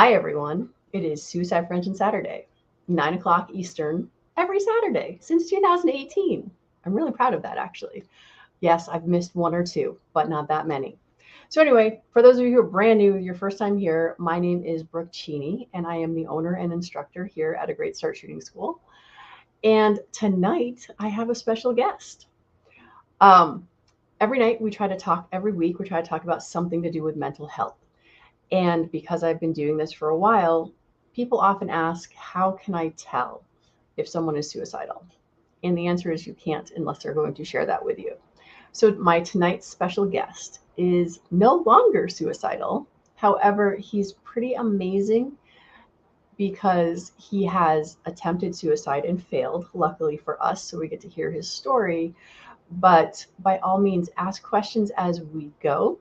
Hi, everyone. It is Suicide Prevention Saturday, 9 o'clock Eastern, every Saturday since 2018. I'm really proud of that, actually. Yes, I've missed one or two, but not that many. So, anyway, for those of you who are brand new, your first time here, my name is Brooke Cheney, and I am the owner and instructor here at A Great Start Shooting School. And tonight, I have a special guest. Um, every night, every week, we try to talk about something to do with mental health. And because I've been doing this for a while, people often ask, how can I tell if someone is suicidal? And the answer is you can't unless they're going to share that with you. So, my tonight's special guest is no longer suicidal. However, he's pretty amazing because he has attempted suicide and failed, luckily for us. So, we get to hear his story. But by all means, ask questions as we go.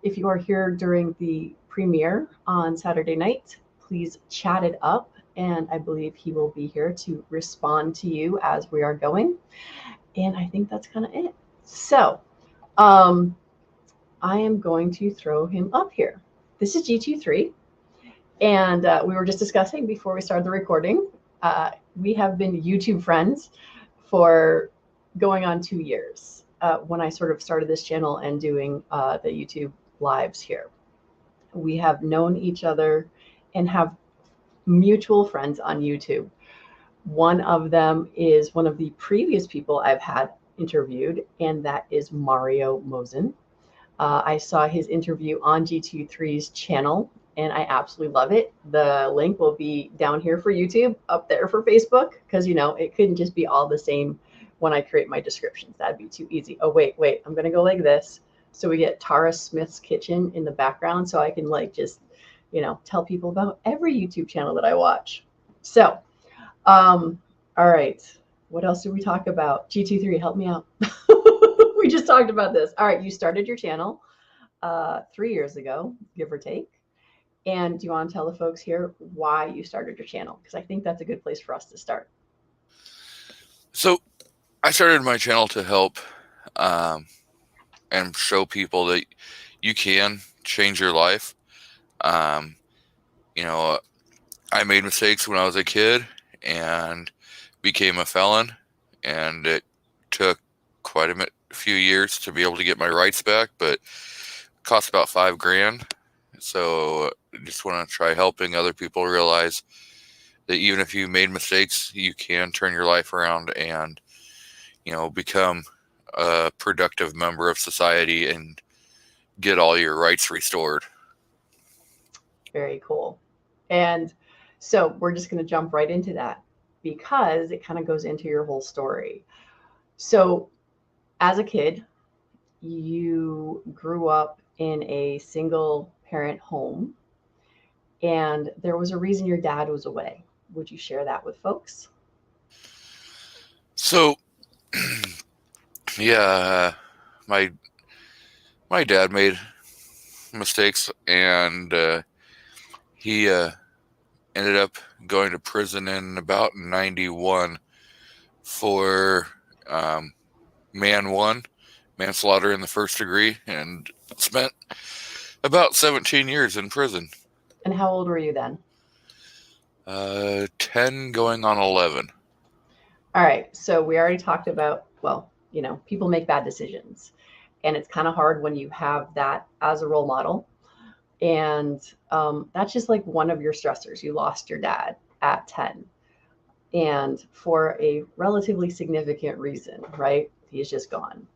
If you are here during the premiere on Saturday night, please chat it up. And I believe he will be here to respond to you as we are going. And I think that's kind of it. So I am going to throw him up here. This is G23. And we were just discussing before we started the recording. We have been YouTube friends for going on 2 years when I sort of started this channel and doing the YouTube lives here. We have known each other and have mutual friends on YouTube. One of them is one of the previous people I've had interviewed, and that is Mario Mosen. I saw his interview on G23's channel, and I absolutely love it. The link will be down here for YouTube, up there for Facebook, because, it couldn't just be all the same when I create my descriptions. That'd be too easy. Oh, wait, I'm going to go like this. So we get Tara Smith's kitchen in the background so I can just, tell people about every YouTube channel that I watch. So, all right. What else did we talk about? G23, help me out. We just talked about this. All right. You started your channel 3 years ago, give or take. And do you want to tell the folks here why you started your channel? Because I think that's a good place for us to start. So I started my channel to help and show people that you can change your life. I made mistakes when I was a kid and became a felon, and it took quite a few years to be able to get my rights back, but it cost about $5,000. So I just want to try helping other people realize that even if you made mistakes, you can turn your life around and, become a productive member of society and get all your rights restored. Very cool. And so we're just going to jump right into that because it kind of goes into your whole story. So as a kid, you grew up in a single parent home, and there was a reason your dad was away. Would you share that with folks? So, yeah, my dad made mistakes, and he ended up going to prison in about 91 for manslaughter in the first degree, and spent about 17 years in prison. And how old were you then? 10 going on 11. All right. So we already talked about, people make bad decisions. And it's kind of hard when you have that as a role model. And that's just like one of your stressors. You lost your dad at 10. And for a relatively significant reason, right? He's just gone.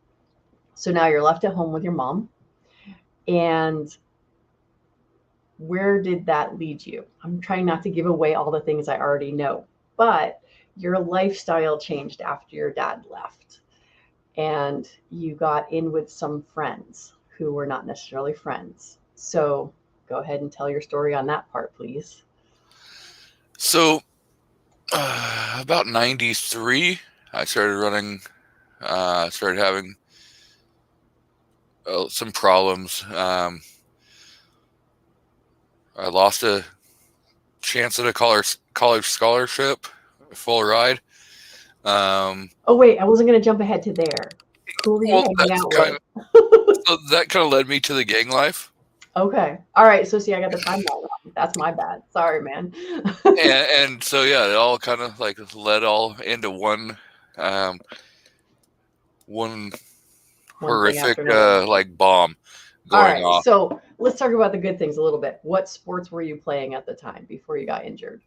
So now you're left at home with your mom. And where did that lead you? I'm trying not to give away all the things I already know, but your lifestyle changed after your dad left. And you got in with some friends who were not necessarily friends. So go ahead and tell your story on that part, please. So about 93, I started having some problems. I lost a chance at a college scholarship, full ride. Oh, wait, I wasn't going to jump ahead to there. Who were you hanging out with? So that kind of led me to the gang life. Okay. All right. So see, I got the timeline wrong. That's my bad. Sorry, man. And so yeah, it all kind of like led all into um, one One thing horrific after another. like bomb All going right. off. So let's talk about the good things a little bit. What sports were you playing at the time before you got injured?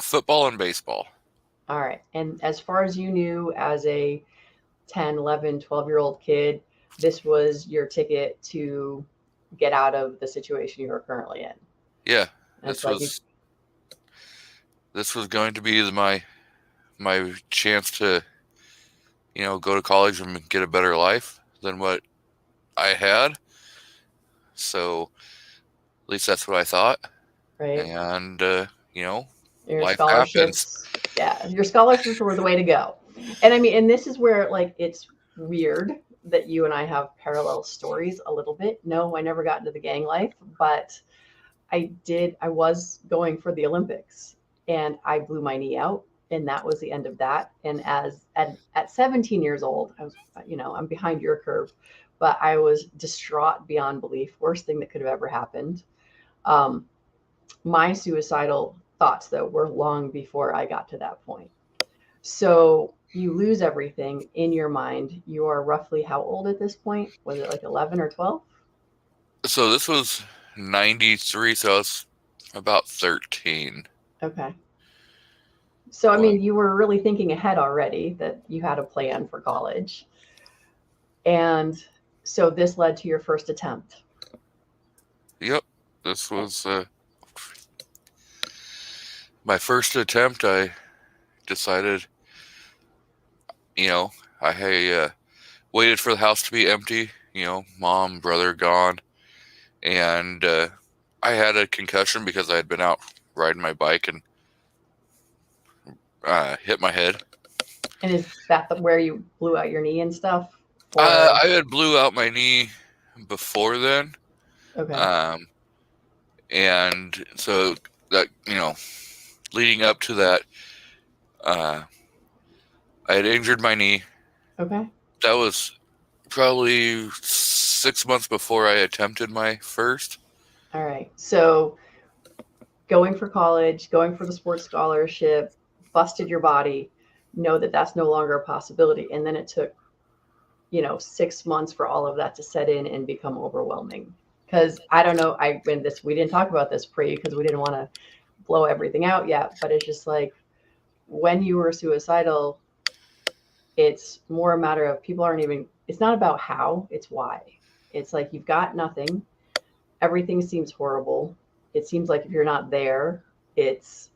Football and baseball. All right. And as far as you knew, as a 10, 11, 12-year-old kid, this was your ticket to get out of the situation you were currently in. Yeah, And it's this like, you, was this was going to be my chance to go to college and get a better life than what I had. So at least that's what I thought. right? And Your life happens. scholarships, yeah, your scholarships were the way to go. And I mean, and this is where like it's weird that you and I have parallel stories a little bit. No, I never got into the gang life, but I was going for the Olympics and I blew my knee out and that was the end of that. And at 17 years old, I was, I'm behind your curve, but I was distraught beyond belief. Worst thing that could have ever happened. Um, my suicidal thoughts, though, were long before I got to that point. So you lose everything in your mind. You are roughly how old at this point? Was it like 11 or 12? So this was 93, so I was about 13. Okay. So, I When mean, you were really thinking ahead already that you had a plan for college. And so this led to your first attempt. Yep, this was my first attempt. I decided, you know, I waited for the house to be empty. Mom, brother gone, and I had a concussion because I had been out riding my bike and hit my head. And is that where you blew out your knee and stuff? For, I had blew out my knee before then, okay. um, and so that leading up to that, uh, I had injured my knee. Okay. That was probably 6 months before I attempted my first. All right. So going for college, going for the sports scholarship, busted your body, know that that's no longer a possibility. And then it took, 6 months for all of that to set in and become overwhelming. Because I don't know, we didn't talk about this pre because we didn't want to blow everything out yet, but it's just like when you were suicidal, it's more a matter of people aren't even, it's not about how, it's why. It's like you've got nothing, everything seems horrible. It seems like if you're not there, it's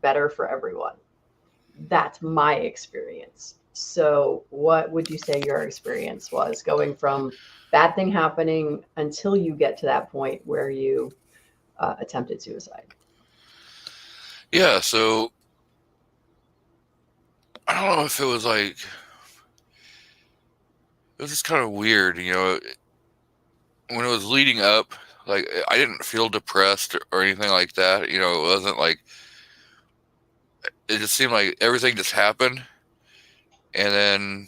better for everyone. That's my experience. So, what would you say your experience was going from bad thing happening until you get to that point where you attempted suicide? Yeah, so I don't know if it was like it was just kind of weird, when it was leading up. Like I didn't feel depressed or anything like that. It wasn't like it just seemed like everything just happened, and then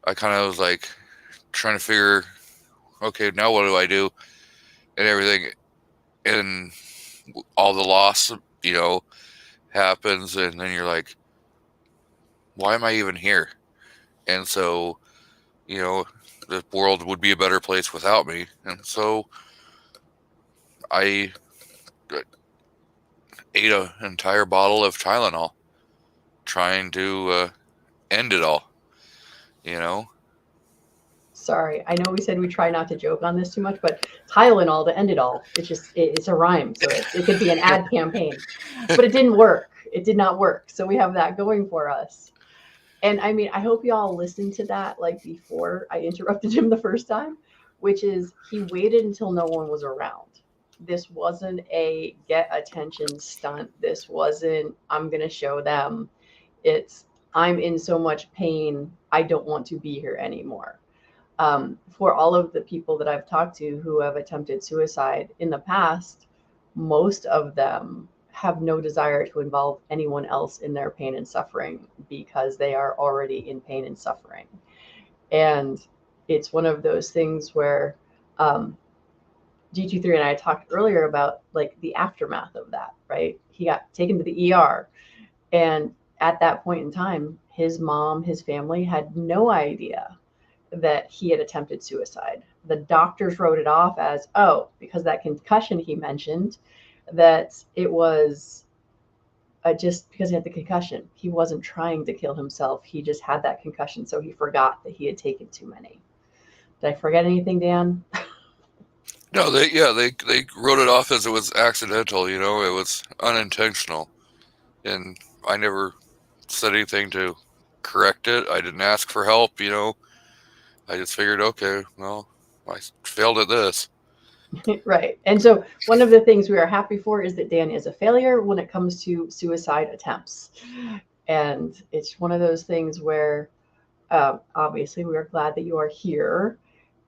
I kind of was like trying to figure, okay, now what do I do, and everything, and all the loss, happens, and then you're like, why am I even here? And so, you know, the world would be a better place without me, and so I ate an entire bottle of Tylenol, trying to end it all. You know, Sorry, I know we said we try not to joke on this too much, but Tylenol to end it all. It's just it's a rhyme, so it could be an ad campaign, but it didn't work. It did not work. So we have that going for us. And I mean, I hope y'all listened to that like before I interrupted him the first time, which is he waited until no one was around. This wasn't a get attention stunt. This wasn't I'm going to show them. It's I'm in so much pain. I don't want to be here anymore. For all of the people that I've talked to who have attempted suicide in the past, most of them have no desire to involve anyone else in their pain and suffering because they are already in pain and suffering. And it's one of those things where um, G23 and I talked earlier about like the aftermath of that, right? He got taken to the ER, and at that point in time, his mom, his family had no idea that he had attempted suicide. The doctors wrote it off as, oh, because that concussion he mentioned, that it was just because he had the concussion. He wasn't trying to kill himself. He just had that concussion, so he forgot that he had taken too many. Did I forget anything, Dan? No, they wrote it off as it was accidental. You know, it was unintentional, and I never said anything to correct it. I didn't ask for help. You know, I just figured, okay, well, I failed at this. Right. And so one of the things we are happy for is that Dan is a failure when it comes to suicide attempts. And it's one of those things where obviously we are glad that you are here.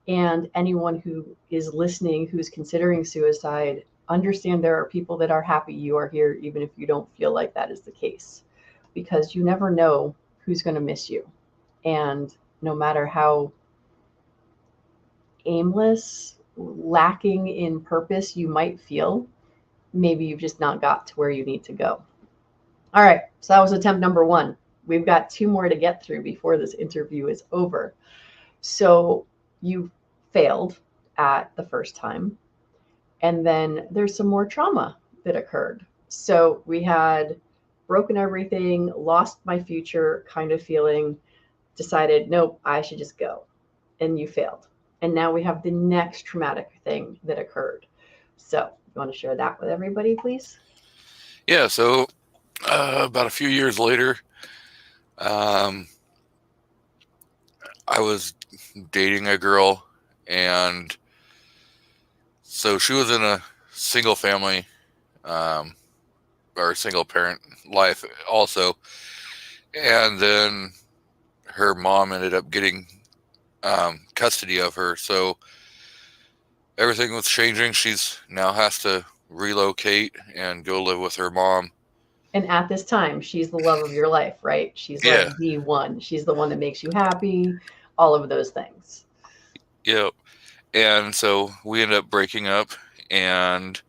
And anyone who is listening who's considering suicide, understand there are people that are happy you are here, even if you don't feel like that is the case, because you never know who's going to miss you. And no matter how aimless, lacking in purpose you might feel, maybe you've just not got to where you need to go. All right, so that was attempt number 1. We've got 2 more to get through before this interview is over. So you failed at the first time, and then there's some more trauma that occurred. So we had broken everything, lost my future kind of feeling, decided, nope, I should just go. And you failed. And now we have the next traumatic thing that occurred. So you want to share that with everybody, please? Yeah, so about a few years later, I was dating a girl, and so she was in a single family or single parent life also, and then her mom ended up getting custody of her, so everything was changing. She's now has to relocate and go live with her mom. And at this time, she's the love of your life, right? She's Yeah, like the one. She's the one that makes you happy, all of those things. yeah. And so we ended up breaking up, and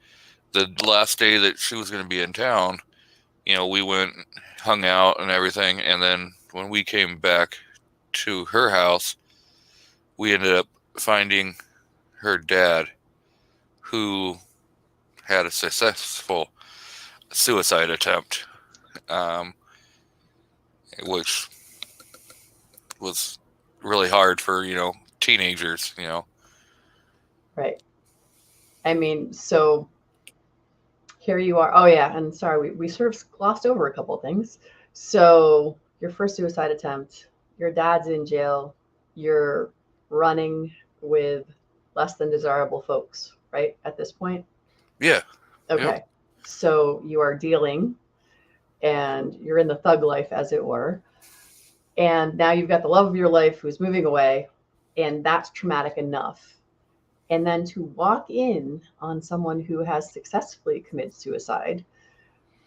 the last day that she was going to be in town, you know, we went, hung out and everything, and then when we came back to her house, we ended up finding her dad, who had a successful suicide attempt, which was really hard for, you know, teenagers, you know. Right. I mean, so here you are. Oh, yeah. And sorry, we sort of glossed over a couple of things. So your first suicide attempt, your dad's in jail, you're running with less than desirable folks, right? At this point? Yeah. Okay. Yep. So you are dealing and you're in the thug life, as it were. And now you've got the love of your life who's moving away, and that's traumatic enough. And then to walk in on someone who has successfully committed suicide,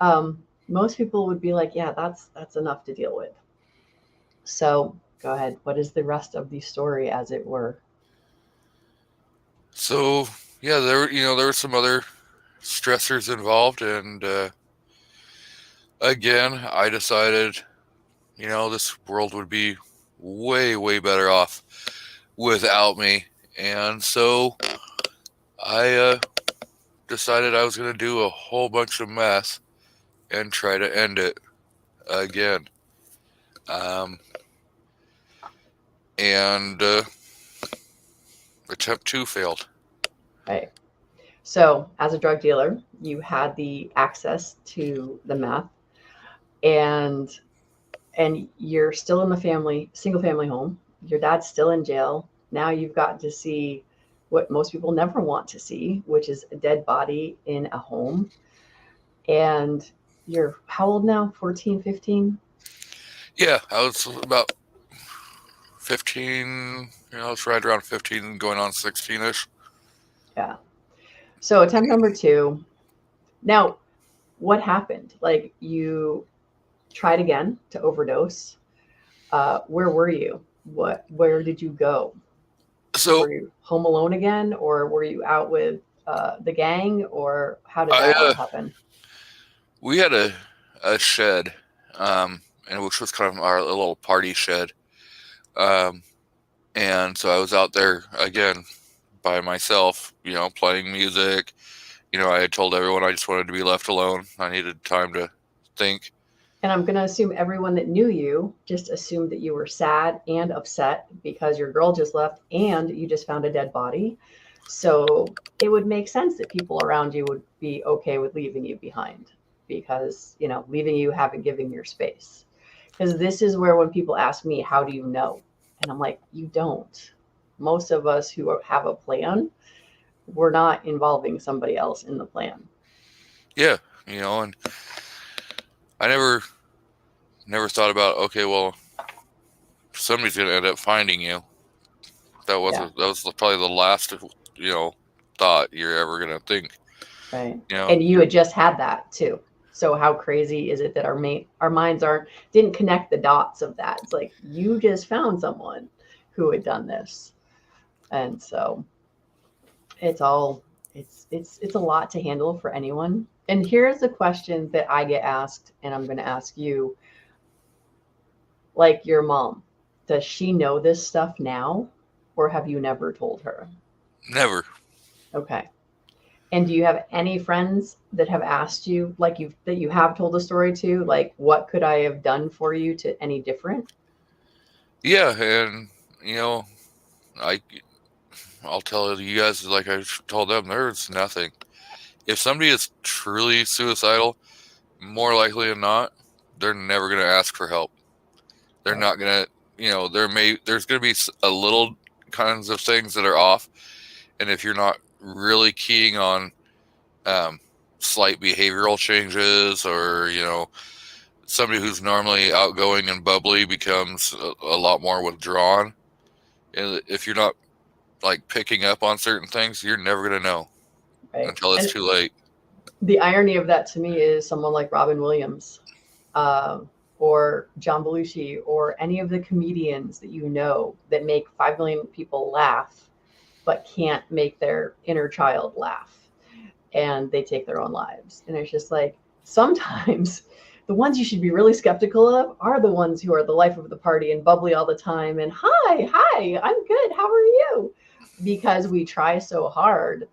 most people would be like, yeah, that's enough to deal with. So go ahead. What is the rest of the story, as it were? So yeah, there were some other stressors involved, and again, I decided, you know, this world would be way better off without me, and so I decided I was going to do a whole bunch of mess and try to end it again. Um, and attempt 2 failed. Right. So as a drug dealer, you had the access to the meth, and you're still in the single family home. Your dad's still in jail. Now you've got to see what most people never want to see, which is a dead body in a home. And you're how old now? 14, 15? Yeah, I was about 15, you know, I was right around 15 going on 16ish. Yeah. So attempt number 2. Now, what happened? Like, you tried again to overdose. Where were you? Where did you go? So Were you home alone again, or were you out with the gang, or how did I that all happen? We had a shed, and which was kind of our little party shed. Um, and so I was out there again by myself, playing music. I had told everyone I just wanted to be left alone. I needed time to think. And I'm going to assume everyone that knew you just assumed that you were sad and upset because your girl just left and you just found a dead body. So it would make sense that people around you would be okay with leaving you behind because, leaving you, haven't given your space. Because this is where when people ask me, how do you know? And I'm like, you don't. Most of us who have a plan, we're not involving somebody else in the plan. Yeah, and I never thought about, okay, well, somebody's going to end up finding you. That was probably the last, thought you're ever going to think. Right. And you had just had that too. So how crazy is it that our minds didn't connect the dots of that? It's like you just found someone who had done this. And so it's a lot to handle for anyone. And here's the question that I get asked, and I'm going to ask you, like your mom, does she know this stuff now, or have you never told her? Never. Okay. And do you have any friends that have asked you, like that you have told the story to, like, what could I have done for you to any different? Yeah, and I'll tell you guys, like I told them, there's nothing. If somebody is truly suicidal, more likely than not, they're never going to ask for help. They're not going to, there's going to be a little kinds of things that are off. And if you're not really keying on slight behavioral changes, or, somebody who's normally outgoing and bubbly becomes a lot more withdrawn. And if you're not like picking up on certain things, you're never going to know until it's too late. The irony of that to me is someone like Robin Williams, or John Belushi, or any of the comedians that that make 5 million people laugh, but can't make their inner child laugh, and they take their own lives. And it's just like, sometimes the ones you should be really skeptical of are the ones who are the life of the party and bubbly all the time. And hi, I'm good. How are you? Because we try so hard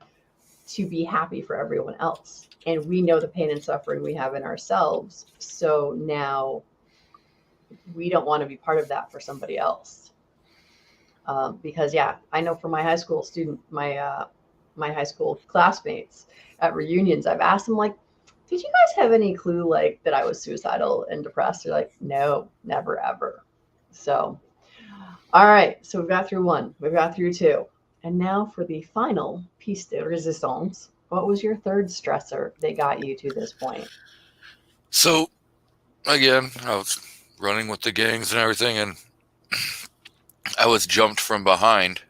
to be happy for everyone else. And we know the pain and suffering we have in ourselves. So now we don't want to be part of that for somebody else. Because I know for my high school my high school classmates at reunions, I've asked them, like, did you guys have any clue, like, that I was suicidal and depressed? They're like, no, never, ever. So, all right. So we've got through 1, we've got through 2. And now for the final piece de resistance. What was your third stressor that got you to this point? So, again, I was running with the gangs and everything, and I was jumped from behind,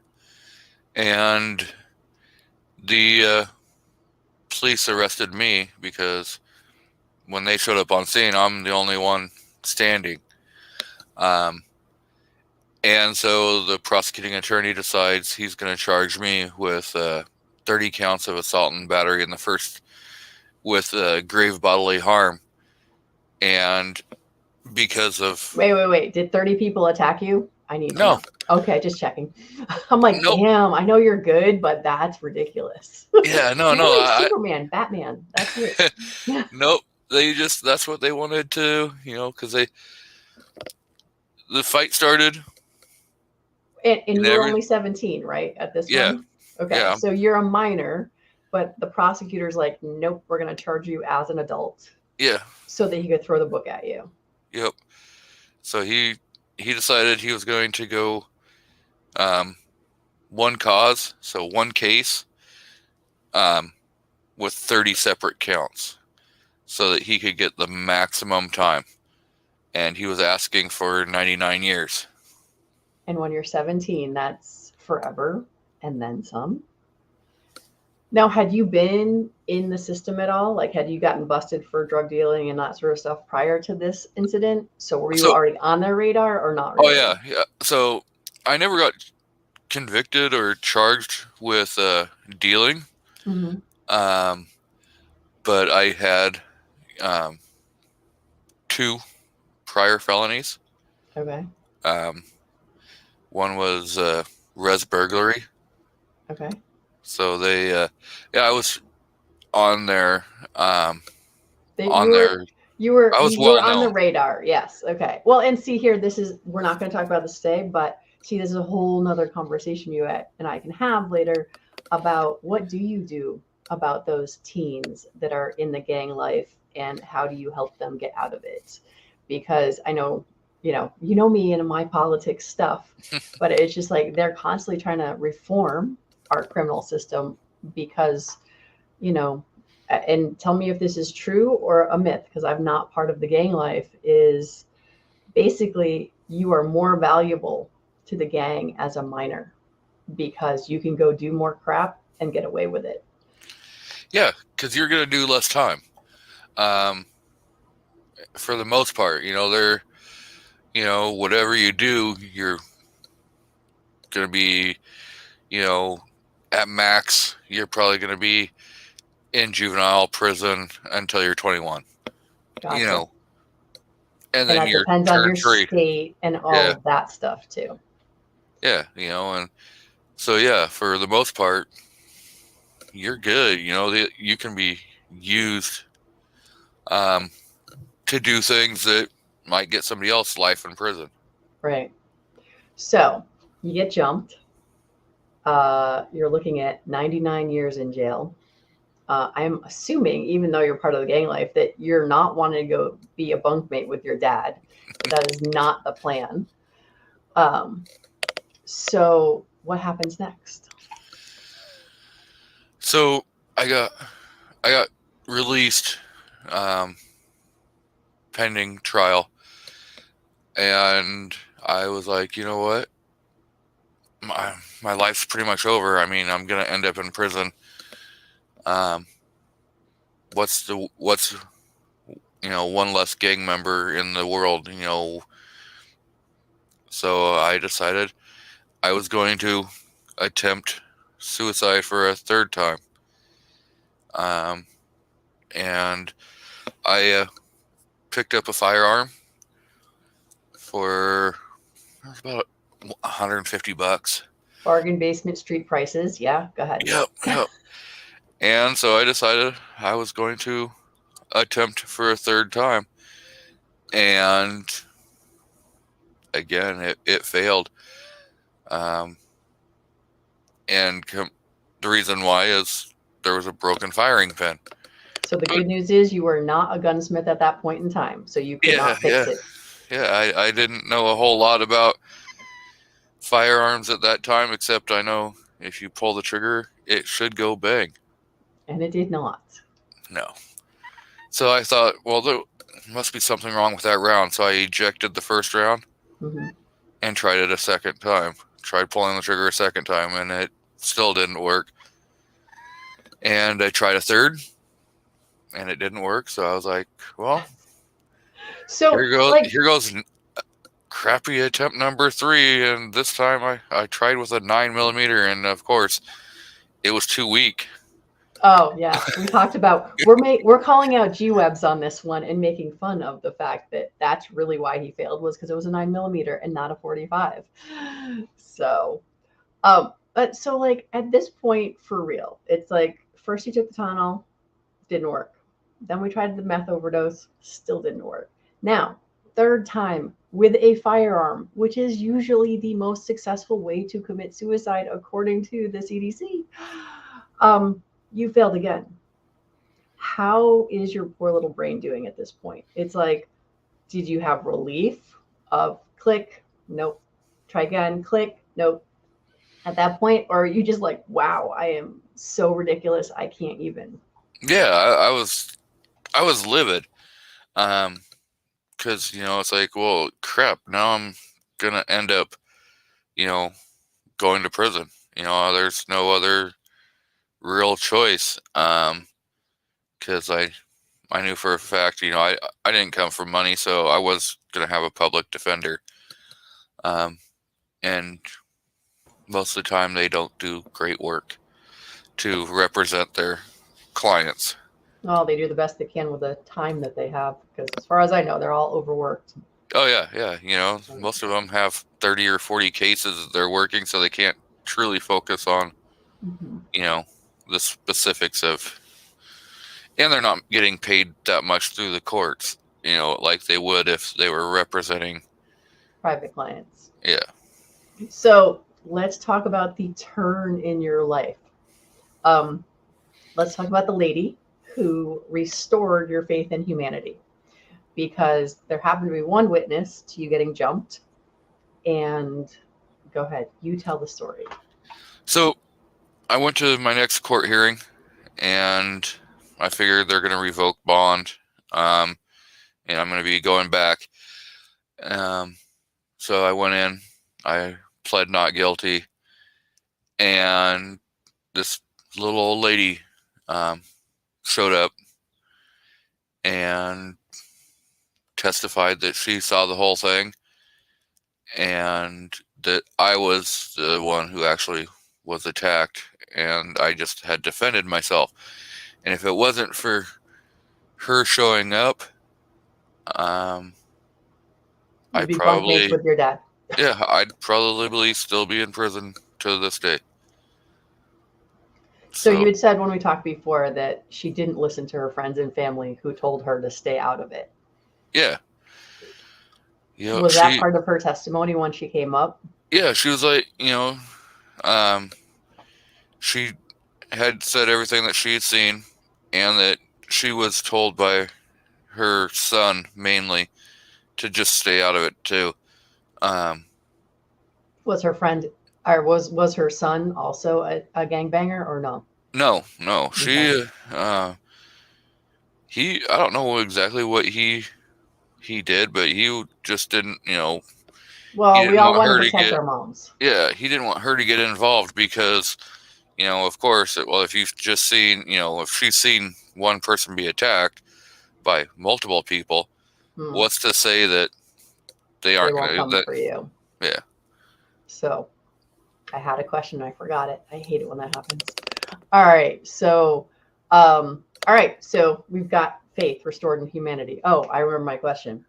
and the police arrested me because when they showed up on scene, I'm the only one standing. And so the prosecuting attorney decides he's going to charge me with 30 counts of assault and battery in the first, with grave bodily harm. And because of... Wait. Did 30 people attack you? I need to know. Okay, just checking. I'm like, nope. Damn, I know you're good, but that's ridiculous. Yeah, no. Like Superman, Batman. That's it. Yeah. Nope. That's what they wanted to, because the fight started. And you're only 17, right? At this one? Okay. Yeah. So you're a minor, but the prosecutor's like, nope, we're going to charge you as an adult. Yeah. So that he could throw the book at you. Yep. So he decided he was going to go one cause, so one case, with 30 separate counts, so that he could get the maximum time. And he was asking for 99 years. And when you're 17, that's forever and then some. Now, had you been in the system at all? Like, had you gotten busted for drug dealing and that sort of stuff prior to this incident? So were you already on their radar or not really? Oh, yeah. So I never got convicted or charged with dealing. Hmm. Um, but I had um, two prior felonies. Okay. Um, one was res burglary. Okay. So yeah, I was on their, um, That on their, I was you were well on the known. radar. Yes. Okay. Well, and see here, we're not going to talk about this today, but see, this is a whole nother conversation and I can have later about what do you do about those teens that are in the gang life and how do you help them get out of it? Because I know, you know me and my politics stuff, but it's just like they're constantly trying to reform our criminal system because, you know, and tell me if this is true or a myth because I'm not part of the gang life, is basically you are more valuable to the gang as a minor because you can go do more crap and get away with it. Yeah, because you're gonna do less time. Um, for the most part, whatever you do, you're gonna be, you know, at max, you're probably gonna be in juvenile prison until you're 21. You Gotcha. know, and And then that you're depends on turn your free. state and all Yeah, of that stuff too. yeah, and so yeah, for the most part, you're good. You can be used um, to do things that might get somebody else life in prison. Right. So you get jumped. You're looking at 99 years in jail. I'm assuming, even though you're part of the gang life, that you're not wanting to go be a bunkmate with your dad. That is not the plan. Um, so, what happens next? So I got released um, pending trial, and I was like, you know what, my life's pretty much over. I mean, I'm gonna end up in prison. Um, what's one less gang member in the world. So I decided I was going to attempt suicide for a third time. Um, and I picked up a firearm for about $150. Bargain basement street prices. Yeah, go ahead. Yep, yep. And so I decided I was going to attempt for a third time. And again, it failed. Um, and the reason why is there was a broken firing pin. So, the But good news is you were not a gunsmith at that point in time, so you could yeah, not fix yeah, it. yeah. I didn't know a whole lot about firearms at that time, except I know if you pull the trigger, it should go bang. And it did not. No. So I thought, well, there must be something wrong with that round. So I ejected the first round Hmm. and tried it a second time. Tried pulling the trigger a second time, and it still didn't work. And I tried a third, and it didn't work. So I was like, well, So, like, here goes crappy attempt number 3, and this time I tried with a 9mm, and of course it was too weak. oh yeah, we talked about we're calling out G-Webs on this one and making fun of the fact that that's really why he failed was because it was a 9mm and not a 45. So, but so like at this point for real, it's like first you took the Tylenol, didn't work. Then we tried the meth overdose, still didn't work. Now, third time with a firearm, which is usually the most successful way to commit suicide according to the CDC. You failed again. How is your poor little brain doing at this point? It's like, did you have relief of click? Nope. Try again, click? Nope. At that point, or are you just like, wow, I am so ridiculous, I can't even. Yeah, I was livid. Because it's like, well, crap. Now I'm gonna end up, you know, going to prison. There's no other real choice. Because I knew for a fact, I didn't come from money, so I was gonna have a public defender. And most of the time, they don't do great work to represent their clients. Oh, they do the best they can with the time that they have, because as far as I know, they're all overworked. Oh yeah. Most of them have 30 or 40 cases that they're working, so they can't truly focus on, the specifics of, and they're not getting paid that much through the courts, like they would if they were representing private clients. Yeah. So let's talk about the turn in your life. Let's talk about the lady who restored your faith in humanity, because there happened to be one witness to you getting jumped. And go ahead, you tell the story. So I went to my next court hearing, and I figured they're going to revoke bond, and I'm going to be going back. So I went in, I pled not guilty, and this little old lady showed up and testified that she saw the whole thing and that I was the one who actually was attacked, and I just had defended myself. And if it wasn't for her showing up, I'd be probably bunkmates with your dad. Yeah, I'd probably still be in prison to this day. So you had said when we talked before that she didn't listen to her friends and family who told her to stay out of it. Yeah. Was that part of her testimony when she came up? Yeah, she was like, she had said everything that she had seen, and that she was told by her son mainly to just stay out of it too. Was her friend, or was her son also a gangbanger, or no? No. Okay. I don't know exactly what he did, but he just didn't, Well, we all want to protect our moms. Yeah, he didn't want her to get involved because, of course, if you've just seen, if she's seen one person be attacked by multiple people, what's to say that they aren't going to come for you? Yeah. So I had a question. I forgot it. I hate it when that happens. All right. So, So we've got faith restored in humanity. Oh, I remember my question.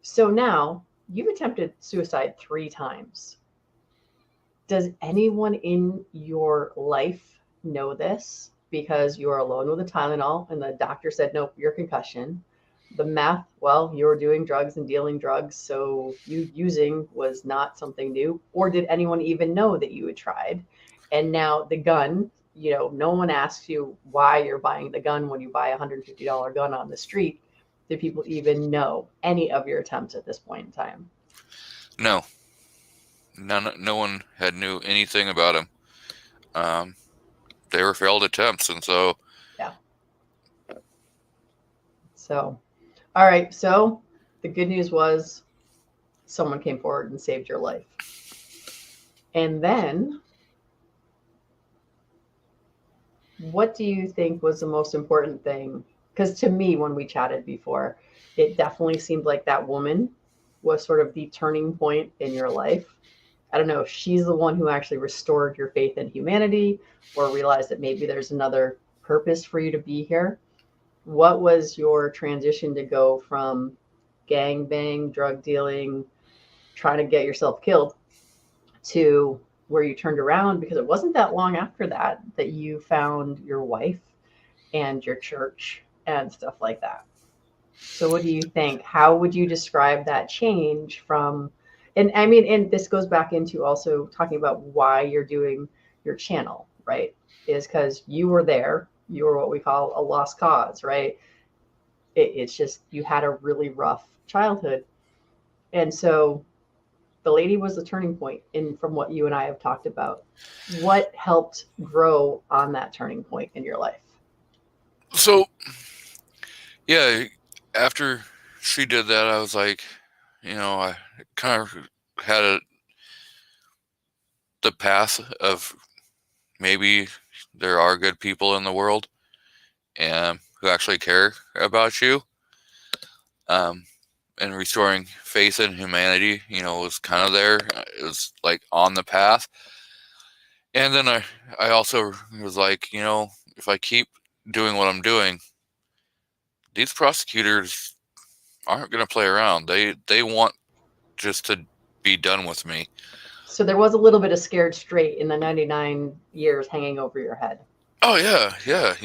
So now you've attempted suicide 3 times. Does anyone in your life know this? Because you are alone with a Tylenol and the doctor said, nope, you're concussion. The meth, well, you were doing drugs and dealing drugs, so you using was not something new. Or did anyone even know that you had tried? And now the gun, no one asks you why you're buying the gun when you buy a $150 gun on the street. Did people even know any of your attempts at this point in time? No. No one had knew anything about him. They were failed attempts, and so. Yeah. So, all right. So the good news was someone came forward and saved your life. And then, what do you think was the most important thing? Because to me, when we chatted before, it definitely seemed like that woman was sort of the turning point in your life. I don't know if she's the one who actually restored your faith in humanity or realized that maybe there's another purpose for you to be here. What was your transition to go from gangbang, drug dealing, trying to get yourself killed, to where you turned around? Because it wasn't that long after that you found your wife and your church and stuff like that. So what do you think? How would you describe that change from, and this goes back into also talking about why you're doing your channel, right? Is because you were there, you were what we call a lost cause, right? It's just, you had a really rough childhood. And so the lady was the turning point from what you and I have talked about. What helped grow on that turning point in your life? So, yeah, after she did that, I was like, I kind of had the path of maybe there are good people in the world and who actually care about you. And restoring faith in humanity, was kind of there. It was like on the path. And then I also was like, if I keep doing what I'm doing, these prosecutors aren't going to play around. They want just to be done with me. So there was a little bit of scared straight in the 99 years hanging over your head. Oh yeah, yeah,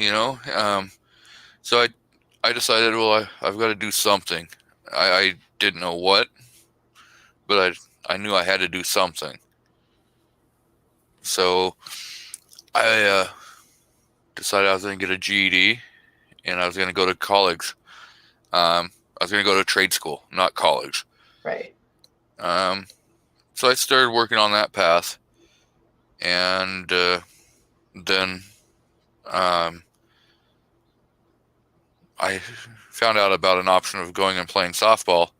so I decided, well, I've got to do something. I didn't know what, but I knew I had to do something. So I decided I was going to get a GED, and I was going to go to college. I was going to go to trade school, not college. Right. So I started working on that path, and then I found out about an option of going and playing softball,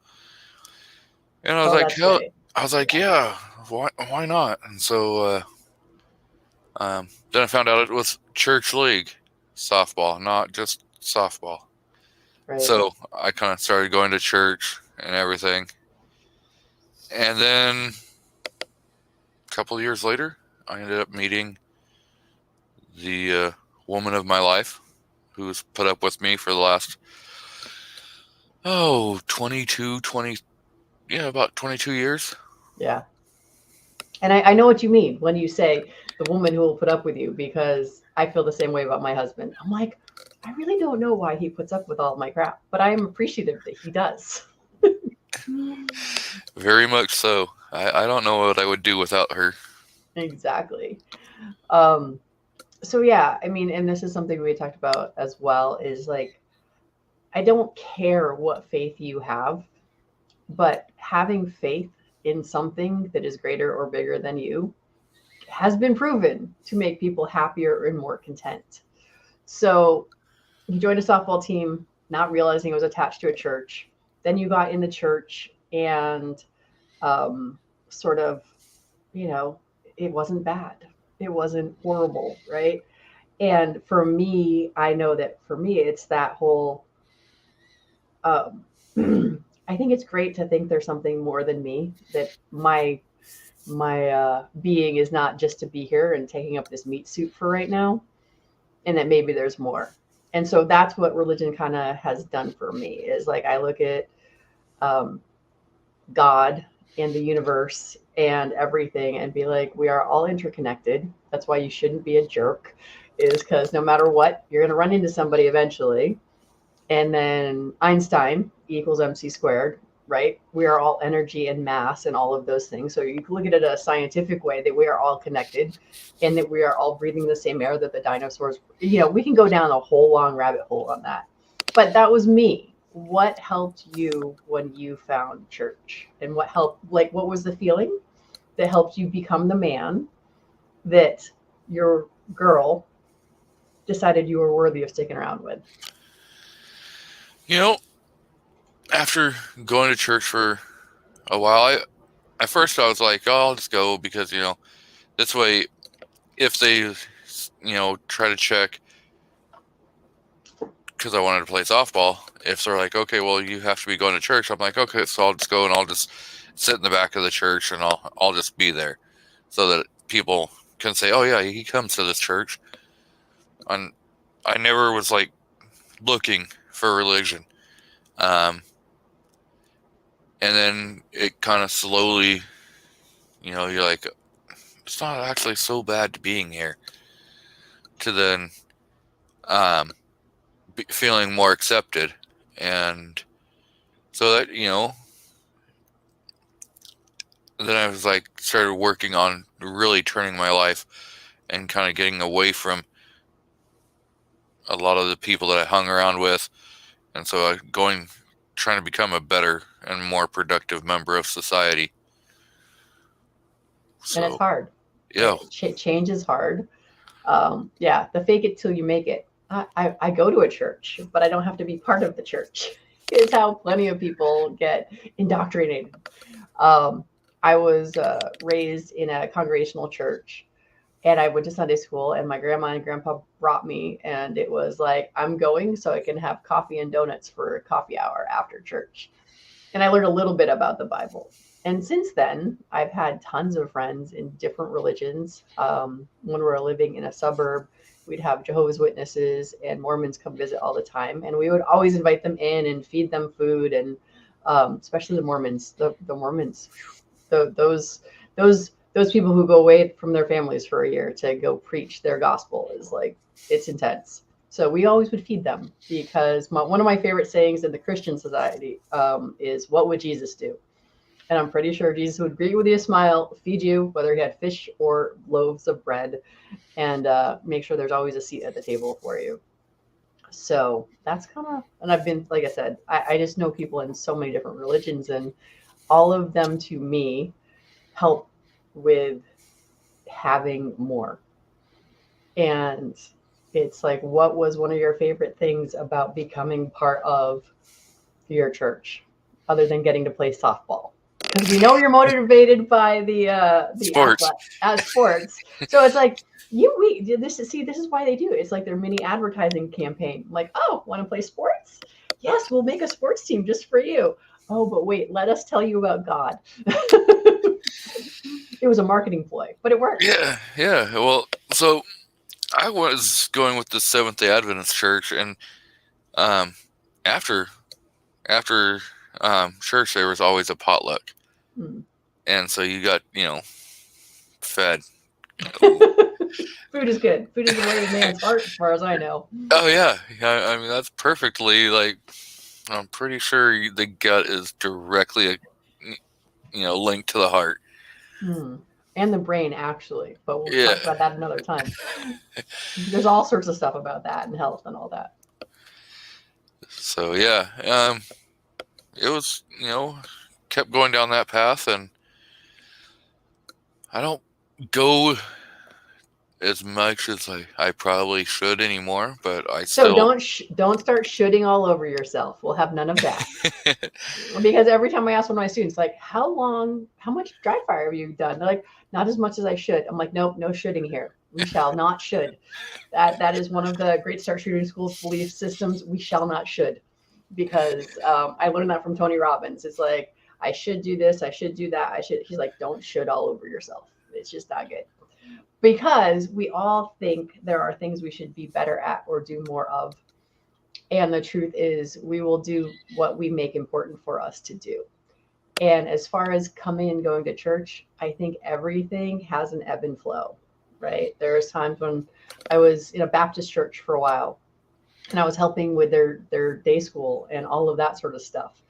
and I was like, That's hell, right. I was like, yeah, why not? And so then I found out it was church league softball, not just softball. Right. So I kind of started going to church and everything. And then a couple of years later, I ended up meeting the woman of my life, who's put up with me for the last, 22 years. Yeah. And I know what you mean when you say the woman who will put up with you, because I feel the same way about my husband. I'm like, I really don't know why he puts up with all my crap, but I am appreciative that he does. Very much so. I don't know what I would do without her. Exactly. So yeah, I mean, and this is something we talked about as well, is like, I don't care what faith you have, but having faith in something that is greater or bigger than you has been proven to make people happier and more content. So you joined a softball team, not realizing it was attached to a church. Then you got in the church and sort of, it wasn't bad. It wasn't horrible, right? And for me, I know that for me, it's that whole, um, I think it's great to think there's something more than me, that my being is not just to be here and taking up this meat suit for right now, and that maybe there's more. And so that's what religion kind of has done for me, is like I look at um, God and the universe and everything and be like, we are all interconnected. That's why you shouldn't be a jerk, is because no matter what, you're going to run into somebody eventually. And then Einstein, E equals MC squared, right? We are all energy and mass and all of those things. So you can look at it a scientific way, that we are all connected and that we are all breathing the same air that the dinosaurs, we can go down a whole long rabbit hole on that. But that was me. What helped you when you found church? And what helped, like, what was the feeling that helped you become the man that your girl decided you were worthy of sticking around with? You know, after going to church for a while, at first I was like, oh, I'll just go because, this way, if they, try to check, because I wanted to play softball, if they're like, okay, well, you have to be going to church, I'm like, okay, so I'll just go and I'll just sit in the back of the church and I'll just be there, so that people can say, oh yeah, he comes to this church. And I never was like looking for religion. And then it kind of slowly, you're like, it's not actually so bad being here, to then feeling more accepted. And so that, then I was like, started working on really turning my life and kind of getting away from a lot of the people that I hung around with. And so trying to become a better and more productive member of society. So, And it's hard. Yeah. Change is hard. Yeah, the fake it till you make it. I go to a church, but I don't have to be part of the church. Is how plenty of people get indoctrinated. I was raised in a congregational church, and I went to Sunday school, and my grandma and grandpa brought me, and it was like, I'm going so I can have coffee and donuts for coffee hour after church. And I learned a little bit about the Bible. And since then, I've had tons of friends in different religions. When we were living in a suburb, we'd have Jehovah's Witnesses and Mormons come visit all the time. And we would always invite them in and feed them food. And especially the Mormons, the Mormons, those people who go away from their families for a year to go preach their gospel is like, it's intense. So we always would feed them because one of my favorite sayings in the Christian society is, "What would Jesus do?" And I'm pretty sure Jesus would greet you with a smile, feed you, whether he had fish or loaves of bread, and make sure there's always a seat at the table for you. So that's kind of, and I've been, like I said, I just know people in so many different religions, and all of them to me help with having more. And it's like, what was one of your favorite things about becoming part of your church other than getting to play softball? Because we know you're motivated by the Sports. Sports. So it's like, this is why they do it. It's like their mini advertising campaign. Like, oh, want to play sports? Yes, we'll make a sports team just for you. Oh, but wait, let us tell you about God. It was a marketing ploy, but it worked. Yeah. Well, so I was going with the Seventh-day Adventist church, and after church there was always a potluck, and so you got fed. Food is good. Food is the way of man's heart, as far as I know. Oh yeah. I mean, that's perfectly, like, I'm pretty sure the gut is directly linked to the heart. And the brain, actually, but we'll talk about that another time. There's all sorts of stuff about that and health and all that. So yeah, it was, kept going down that path, and I don't go as much as I probably should anymore, but I still... So don't start shooting all over yourself. We'll have none of that. Because every time I ask one of my students, like, how much dry fire have you done? They're like, not as much as I should. I'm like, nope, no shooting here. We shall not should. That is one of the Great Start Shooting School's belief systems. We shall not should. Because I learned that from Tony Robbins. It's like, I should do this, I should do that, he's like, don't should all over yourself. It's just not good. Because we all think there are things we should be better at or do more of. And the truth is, we will do what we make important for us to do. And as far as coming and going to church, I think everything has an ebb and flow, right? There's times when I was in a Baptist church for a while, and I was helping with their day school and all of that sort of stuff.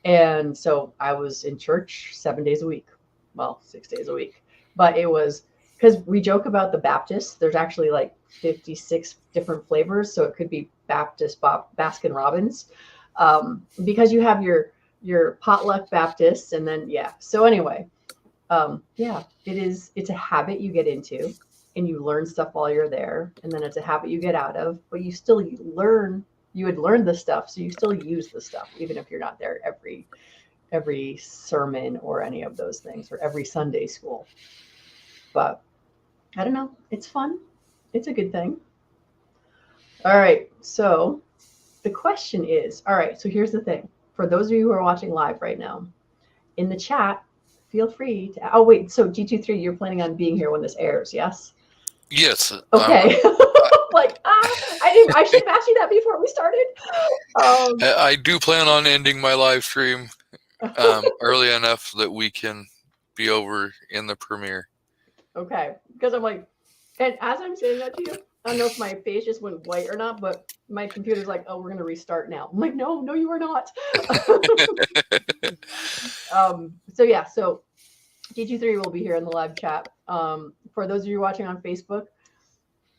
And so I was in church 7 days a week. Well, 6 days a week. But it was... because we joke about the Baptists. There's actually like 56 different flavors. So it could be Baptist, Baskin Robbins, because you have your potluck Baptists, and then, yeah. So anyway, it's a habit you get into, and you learn stuff while you're there. And then it's a habit you get out of, but you would learn the stuff. So you still use the stuff, even if you're not there every sermon or any of those things, or every Sunday school. But I don't know. It's fun. It's a good thing. All right. So the question is, all right, so here's the thing. For those of you who are watching live right now, in the chat, feel free to... Oh, wait. So G23, you're planning on being here when this airs, yes? Yes. Okay. Like, I should have asked you that before we started. I do plan on ending my live stream early enough that we can be over in the premiere. Okay, because I'm like, and as I'm saying that to you, I don't know if my face just went white or not, but my computer's like, oh, we're going to restart now. I'm like, no, you are not. So G23 will be here in the live chat. For those of you watching on Facebook,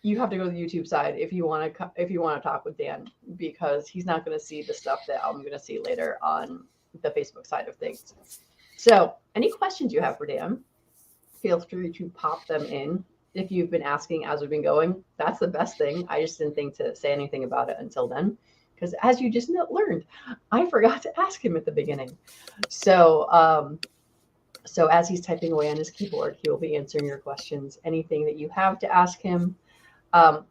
you have to go to the YouTube side if you want to talk with Dan, because he's not going to see the stuff that I'm going to see later on the Facebook side of things. So any questions you have for Dan, feel free to pop them in. If you've been asking as we've been going, that's the best thing. I just didn't think to say anything about it until then, because as you just learned, I forgot to ask him at the beginning. So as he's typing away on his keyboard, he will be answering your questions, anything that you have to ask him. But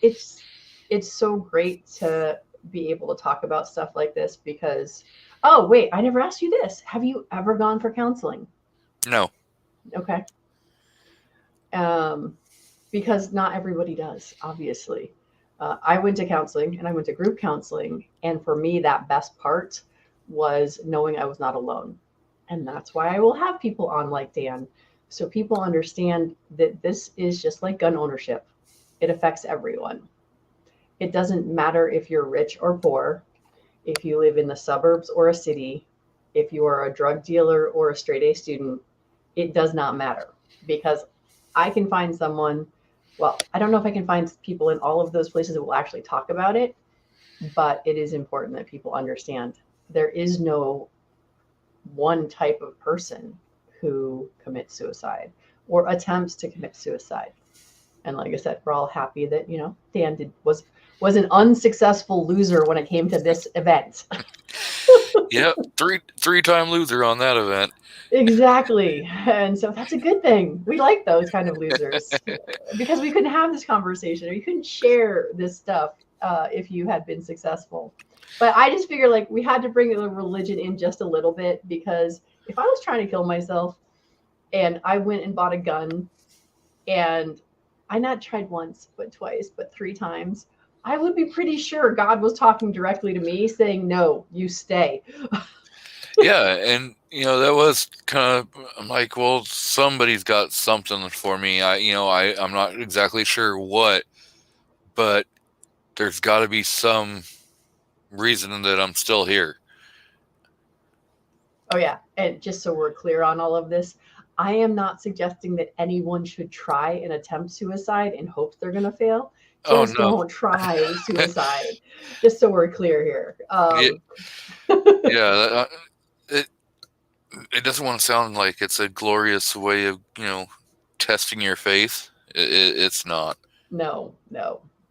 it's so great to be able to talk about stuff like this because, oh, wait, I never asked you this. Have you ever gone for counseling? No. Okay. Because not everybody does, obviously. I went to counseling and I went to group counseling. And for me, that best part was knowing I was not alone. And that's why I will have people on like Dan. So people understand that this is just like gun ownership. It affects everyone. It doesn't matter if you're rich or poor, if you live in the suburbs or a city, if you are a drug dealer or a straight A student, it does not matter because I can find someone. Well, I don't know if I can find people in all of those places that will actually talk about it, but it is important that people understand there is no one type of person who commits suicide or attempts to commit suicide. And like I said, we're all happy that, Dan was an unsuccessful loser when it came to this event. Yep, three-time loser on that event. Exactly. And so that's a good thing. We like those kind of losers because we couldn't have this conversation or you couldn't share this stuff if you had been successful. But I just figured like we had to bring the religion in just a little bit because if I was trying to kill myself and I went and bought a gun and I not tried once, but twice, but 3 times, I would be pretty sure God was talking directly to me saying, no, you stay. Yeah, and that was kind of, I'm like, well, somebody's got something for me. I'm not exactly sure what, but there's got to be some reason that I'm still here. Oh yeah, and just so we're clear on all of this, I am not suggesting that anyone should try and attempt suicide in hopes they're going to fail. Just don't try suicide. Just so we're clear here. Yeah, it doesn't want to sound like it's a glorious way of testing your faith. It's not. No.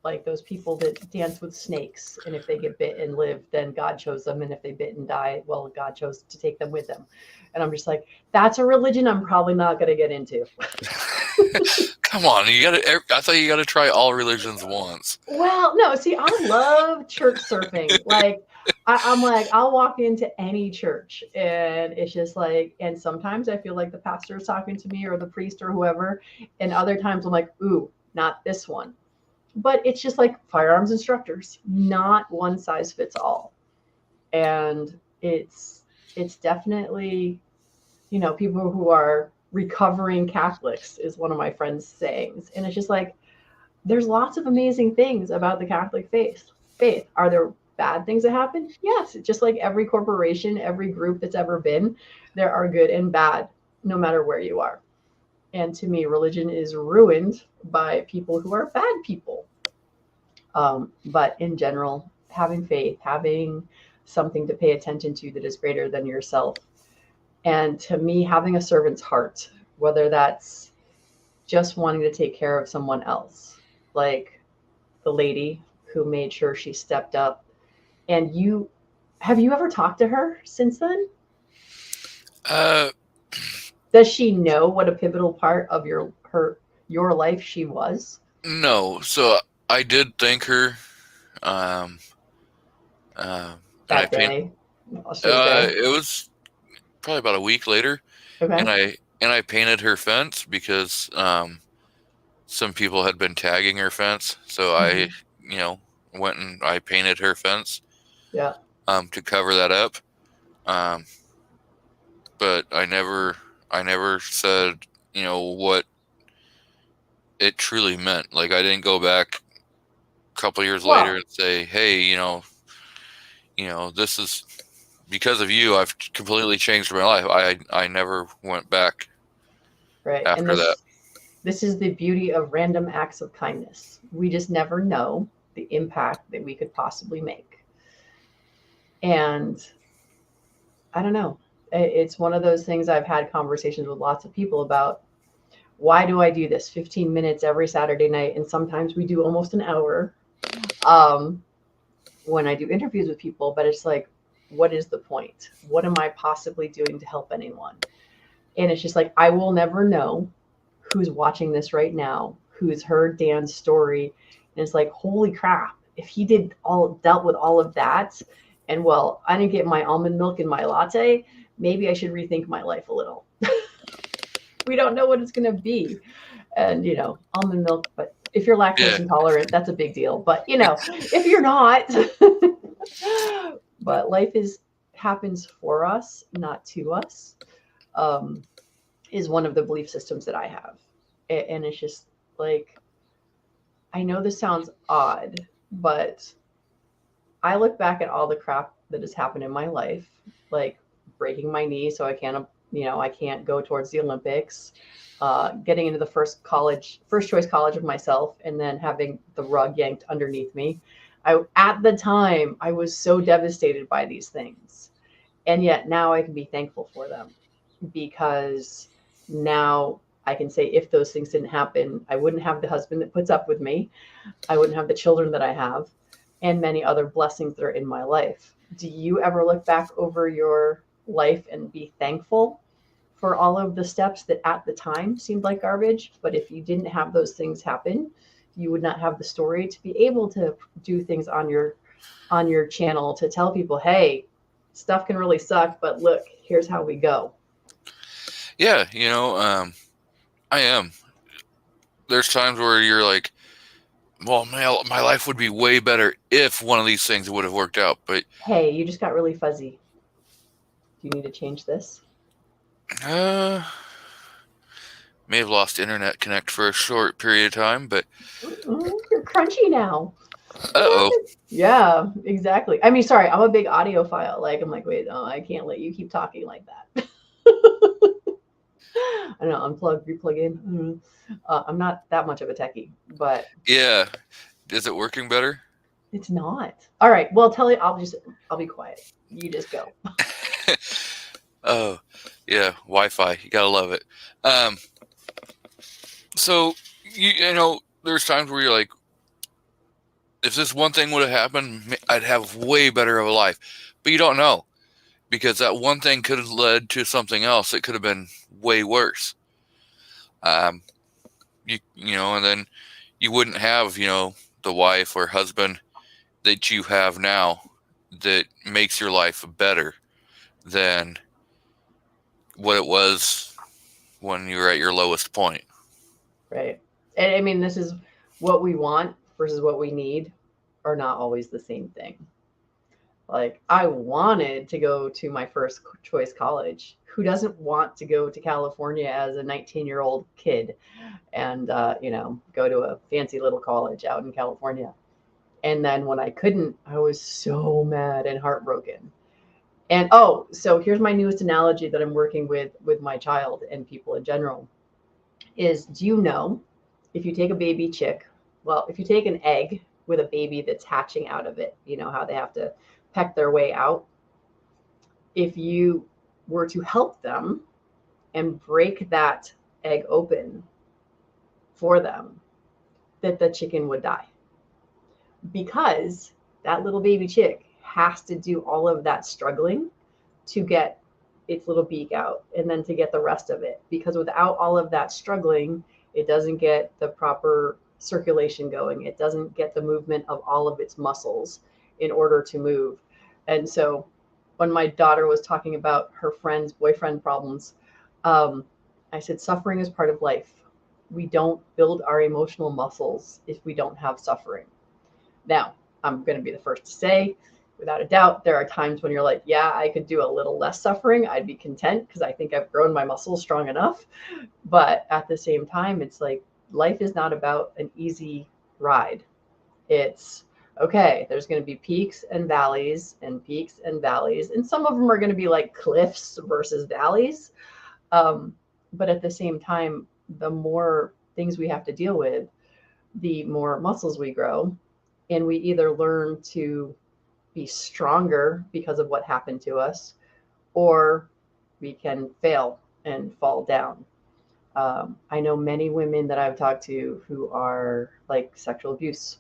Like those people that dance with snakes, and if they get bit and live, then God chose them, and if they bit and die, well, God chose to take them with him. And I'm just like, that's a religion I'm probably not going to get into. Come on, I thought you got to try all religions once. Well, no, see, I love church surfing. Like, I'm like, I'll walk into any church, and it's just like, and sometimes I feel like the pastor is talking to me or the priest or whoever, and other times I'm like, ooh, not this one. But it's just like firearms instructors, not one size fits all. And it's definitely, people who are recovering Catholics is one of my friends' sayings. And it's just like, there's lots of amazing things about the Catholic faith. Are there bad things that happen? Yes. Just like every corporation, every group that's ever been, there are good and bad, no matter where you are. And to me, religion is ruined by people who are bad people. But in general, having faith, having something to pay attention to that is greater than yourself. And to me, having a servant's heart, whether that's just wanting to take care of someone else, like the lady who made sure she stepped up. And have you ever talked to her since then? Does she know what a pivotal part of your life she was? No. So I did thank her. That day, it was probably about a week later. Okay. And I painted her fence because some people had been tagging her fence. So I went and I painted her fence. Yeah. To cover that up. But I never said, what it truly meant. Like I didn't go back a couple years later and say, hey, this is because of you. I've completely changed my life. I never went back. Right. After that. This is the beauty of random acts of kindness. We just never know the impact that we could possibly make. And I don't know. It's one of those things I've had conversations with lots of people about. Why do I do this 15 minutes every Saturday night? And sometimes we do almost an hour when I do interviews with people. But it's like, what is the point? What am I possibly doing to help anyone? And it's just like, I will never know who's watching this right now, who's heard Dan's story. And it's like, holy crap. if he dealt with all of that, and well, I didn't get my almond milk in my latte, maybe I should rethink my life a little. We don't know what it's going to be. And, almond milk, but if you're lactose Yeah. intolerant, that's a big deal. But, if you're not, but life happens for us, not to us, is one of the belief systems that I have. And it's just like, I know this sounds odd, but I look back at all the crap that has happened in my life, like breaking my knee so I can't go towards the Olympics, getting into the first choice college of myself, and then having the rug yanked underneath me. At the time, I was so devastated by these things. And yet now I can be thankful for them, because now I can say, if those things didn't happen, I wouldn't have the husband that puts up with me. I wouldn't have the children that I have, and many other blessings that are in my life. Do you ever look back over your life and be thankful for all of the steps that at the time seemed like garbage? But if you didn't have those things happen, you would not have the story to be able to do things on your channel to tell people, hey, stuff can really suck, but look, here's how we go. Yeah, I am. There's times where you're like, well, my life would be way better if one of these things would have worked out. But hey, you just got really fuzzy. Do you need to change this? may have lost internet connect for a short period of time, but You're crunchy now. uh-oh. Yeah, exactly. I mean, sorry, I'm a big audiophile. Like, I'm like, wait, no, I can't let you keep talking like that. I don't know, unplug, replug in. I'm not that much of a techie, but Yeah. Is it working better? it's not. All right. Well, I'll be quiet. You just go. Oh, yeah, Wi-Fi. You gotta love it. So there's times where you're like, if this one thing would have happened, I'd have way better of a life. But you don't know, because that one thing could have led to something else that could have been way worse. And then you wouldn't have, the wife or husband that you have now that makes your life better than what it was when you were at your lowest point. Right. And I mean, this is what we want versus what we need are not always the same thing. Like, I wanted to go to my first choice college. Who doesn't want to go to California as a 19-year-old kid and, go to a fancy little college out in California? And then when I couldn't, I was so mad and heartbroken. And so here's my newest analogy that I'm working with my child and people in general is, do you know, if you take a baby chick, if you take an egg with a baby that's hatching out of it, you know how they have to peck their way out. If you were to help them and break that egg open for them, that the chicken would die, because that little baby chick has to do all of that struggling to get its little beak out and then to get the rest of it, because without all of that struggling, it doesn't get the proper circulation going. It doesn't get the movement of all of its muscles in order to move. And so when my daughter was talking about her friend's boyfriend problems, I said, suffering is part of life. We don't build our emotional muscles if we don't have suffering. Now, I'm going to be the first to say, without a doubt, there are times when you're like, yeah, I could do a little less suffering. I'd be content because I think I've grown my muscles strong enough. But at the same time, it's like, life is not about an easy ride. It's, okay, there's going to be peaks and valleys and peaks and valleys. And some of them are going to be like cliffs versus valleys. But at the same time, the more things we have to deal with, the more muscles we grow. And we either learn to be stronger because of what happened to us, or we can fail and fall down. I know many women that I've talked to who are like, sexual abuse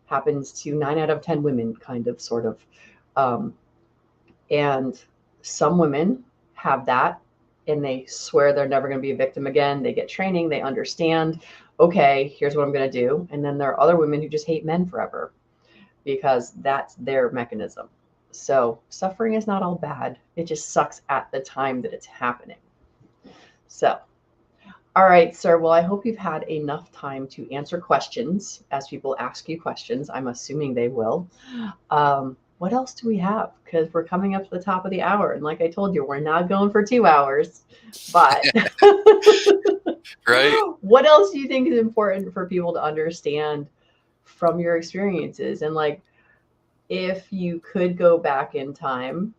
happens to 9 out of 10 women, kind of, sort of. And some women have that and they swear they're never going to be a victim again. They get training, they understand, okay, here's what I'm going to do. And then there are other women who just hate men forever. because that's their mechanism. So suffering is not all bad. It just sucks at the time that it's happening. So, all right, sir. Well, I hope you've had enough time to answer questions as people ask you questions. I'm assuming they will. What else do we have? Because we're coming up to the top of the hour. And like I told you, we're not going for 2 hours. But Right? what else do you think is important for people to understand from your experiences? And like, if you could go back in time,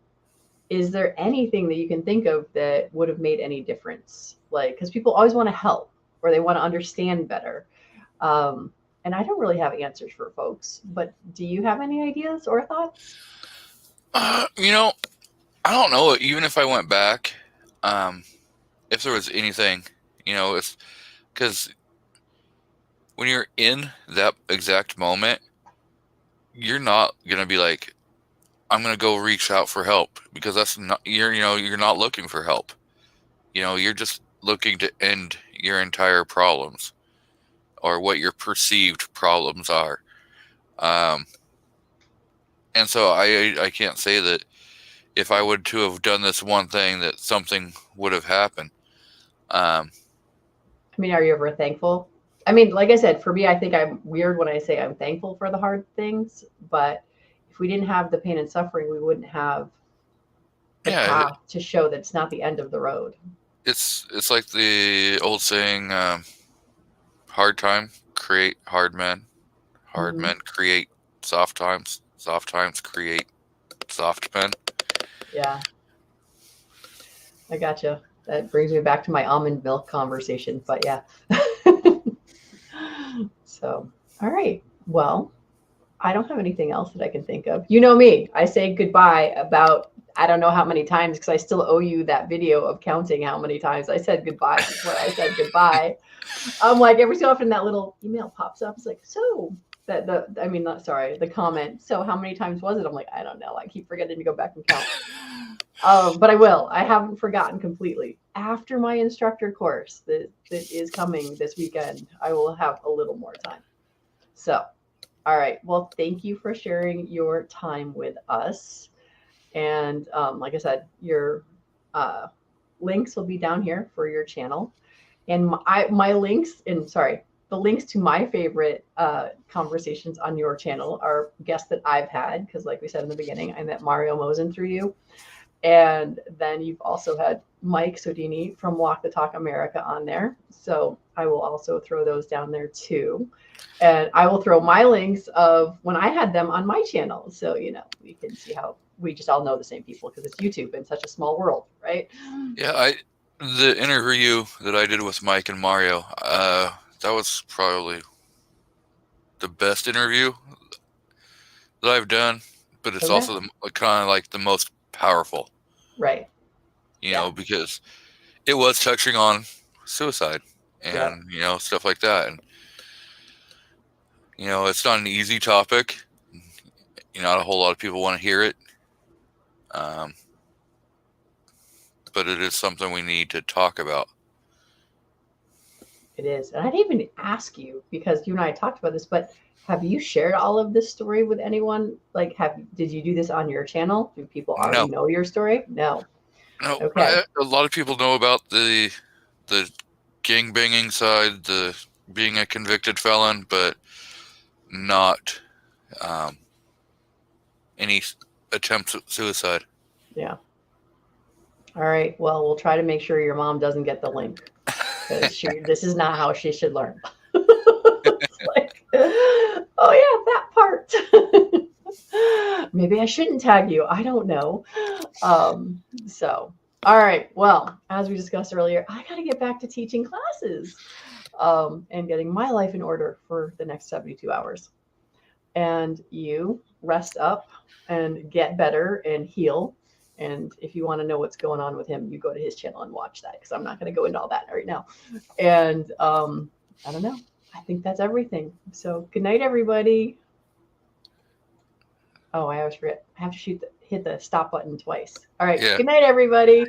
is there anything that you can think of that would have made any difference? Like, because people always want to help or they want to understand better. And I don't really have answers for folks, but do you have any ideas or thoughts? You know, I don't know. Even if I went back, if there was anything, it's because when you're in that exact moment, you're not gonna be like, I'm gonna go reach out for help, because that's not you're not looking for help. You're just looking to end your entire problems, or what your perceived problems are. And so I can't say that if I would to have done this one thing that something would have happened. I mean, are you ever thankful? I mean, like I said, for me, I think I'm weird when I say I'm thankful for the hard things, but if we didn't have the pain and suffering, we wouldn't have the Yeah, path to show that it's not the end of the road. it's like the old saying, hard time create hard men, hard Mhm. men create soft times create soft men. Yeah, I gotcha. That brings me back to my almond milk conversation, but yeah. So, all right. Well, I don't have anything else that I can think of. You know me, I say goodbye about I don't know how many times because I still owe you that video of counting how many times I said goodbye before I said goodbye. I'm like every so often that little email pops up. It's like, so that the comment. So how many times was it? I'm like, I don't know. I keep forgetting to go back and count. But I will. I haven't forgotten completely. After my instructor course that is coming this weekend, I will have a little more time. So, all right. Well, thank you for sharing your time with us. And like I said, your links will be down here for your channel. And my links, and sorry, the links to my favorite conversations on your channel are guests that I've had, because like we said in the beginning, I met Mario Mosen through you. And then you've also had Mike Sodini from Walk the Talk America on there. So I will also throw those down there too. And I will throw my links of when I had them on my channel. So, we can see how we just all know the same people because it's YouTube and such a small world, right? Yeah, the interview that I did with Mike and Mario, that was probably the best interview that I've done, but it's Okay. also kind of like the most powerful. Right. Because it was touching on suicide and stuff like that, and it's not an easy topic. Not a whole lot of people want to hear it, but it is something we need to talk about. It is. And I didn't even ask you because you and I talked about this, but have you shared all of this story with anyone? Like, did you do this on your channel? Do people already know your story? No. No. Okay. A lot of people know about the gang banging side, the being a convicted felon, but not any attempts at suicide. Yeah. All right. Well, we'll try to make sure your mom doesn't get the link because this is not how she should learn. It's like, oh yeah, that part. Maybe I shouldn't tag you. I don't know. So, all right. Well, as we discussed earlier, I got to get back to teaching classes and getting my life in order for the next 72 hours. And you rest up and get better and heal. And if you want to know what's going on with him, you go to his channel and watch that because I'm not going to go into all that right now. And I don't know. I think that's everything. So good night, everybody. Oh, I always forget. I have to hit the stop button twice. All right. Yeah. Good night, everybody.